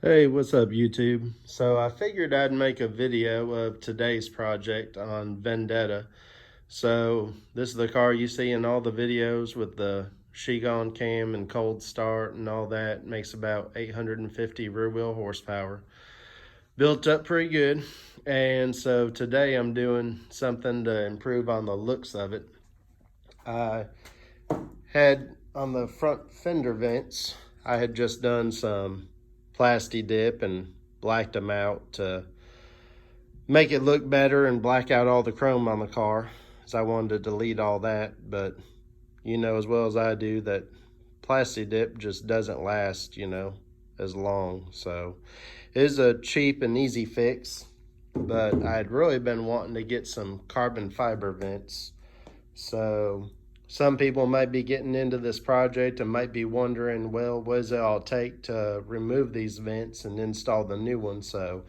Hey, what's up YouTube? So I figured I'd make a video of today's project on Vendetta. So this is the car you see in all the videos with the Shigon cam and cold start and all that. Makes about 850 rear wheel horsepower. Built up pretty good. And so today I'm doing something to improve on the looks of it. I had on the front fender vents, I had just done some plasti dip and blacked them out to make it look better and black out all the chrome on the car, as I wanted to delete all that. But you know as well as I do that plasti dip just doesn't last, as long. So it is a cheap and easy fix, but I had really been wanting to get some carbon fiber vents. So some people might be getting into this project and might be wondering, well, what does it all take to remove these vents and install the new ones? So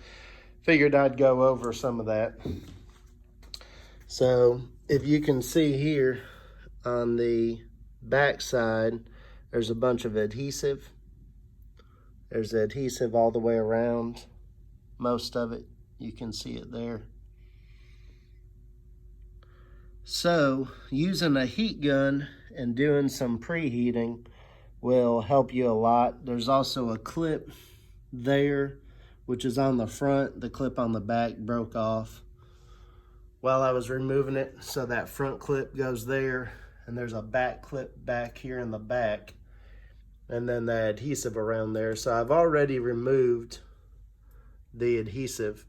figured I'd go over some of that. So if you can see here on the back side, there's a bunch of adhesive. There's adhesive all the way around. Most of it, you can see it there. So using a heat gun and doing some preheating will help you a lot. There's also a clip there, which is on the front. The clip on the back broke off while I was removing it. So that front clip goes there, and there's a back clip back here in the back, and then the adhesive around there. So I've already removed the adhesive.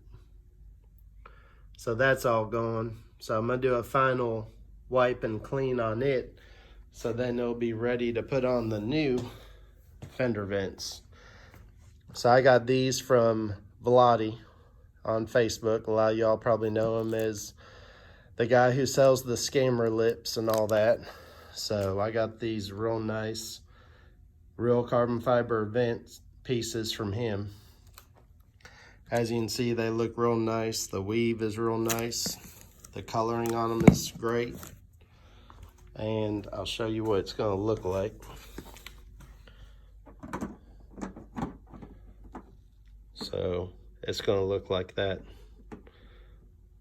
So that's all gone. So I'm gonna do a final wipe and clean on it, so then it'll be ready to put on the new fender vents. So I got these from Vladi on Facebook. A lot of y'all probably know him as the guy who sells the scammer lips and all that. So I got these real nice, real carbon fiber vent pieces from him. As you can see, they look real nice. The weave is real nice. The coloring on them is great. And I'll show you what it's gonna look like. So it's gonna look like that.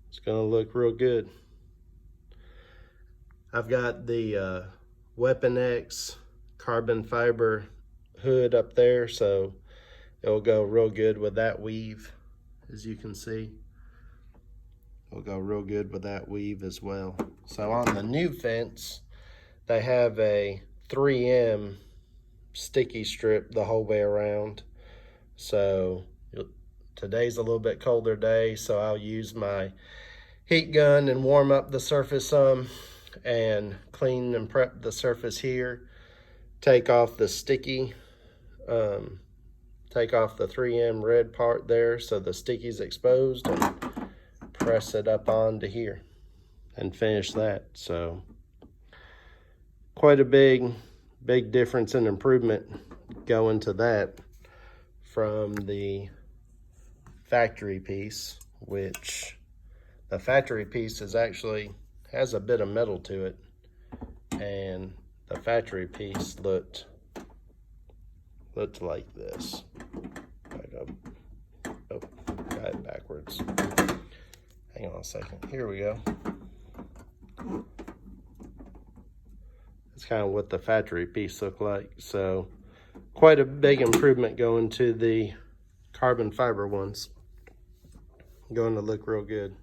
It's gonna look real good. I've got the Weapon X carbon fiber hood up there, so it'll go real good with that weave, as you can see. It'll go real good with that weave as well. So on the new fence, they have a 3M sticky strip the whole way around. So today's a little bit colder day, so I'll use my heat gun and warm up the surface some and clean and prep the surface here. Take off the sticky, take off the 3M red part there so the sticky's exposed, and press it up onto here and finish that. So quite a big difference and improvement going to that from the factory piece, which the factory piece is actually has a bit of metal to it, and the factory piece looked like this. Oh, got it backwards. Hang on a second. Here we go. That's kind of what the factory piece looked like. So quite a big improvement going to the carbon fiber ones. Going to look real good.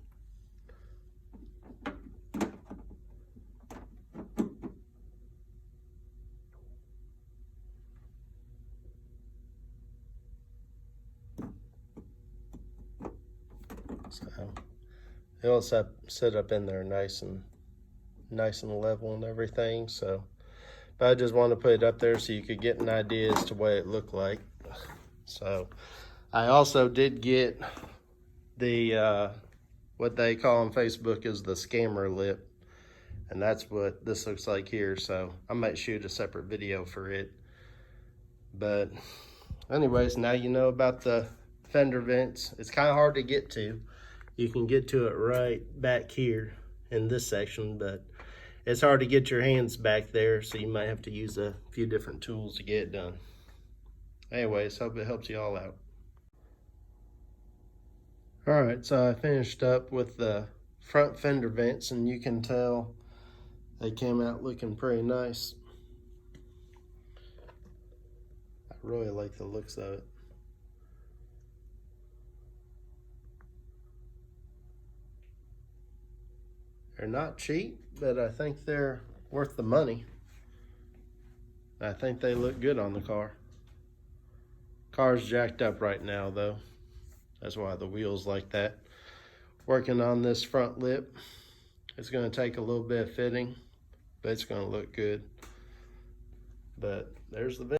So it'll sit up in there nice and level and everything. So, but I just want to put it up there so you could get an idea as to what it looked like. So I also did get the what they call on Facebook is the scammer lip, and that's what this looks like here. So I might shoot a separate video for it. But anyways, now you know about the fender vents. It's kind of hard to get to. You can get to it right back here in this section, but it's hard to get your hands back there, so you might have to use a few different tools to get it done. Anyways, hope it helps you all out. All right, so I finished up with the front fender vents, and you can tell they came out looking pretty nice. I really like the looks of it. They're not cheap, but I think they're worth the money. I think they look good on the car. Car's jacked up right now though. That's why the wheel's like that. Working on this front lip. It's gonna take a little bit of fitting, but it's gonna look good. But there's the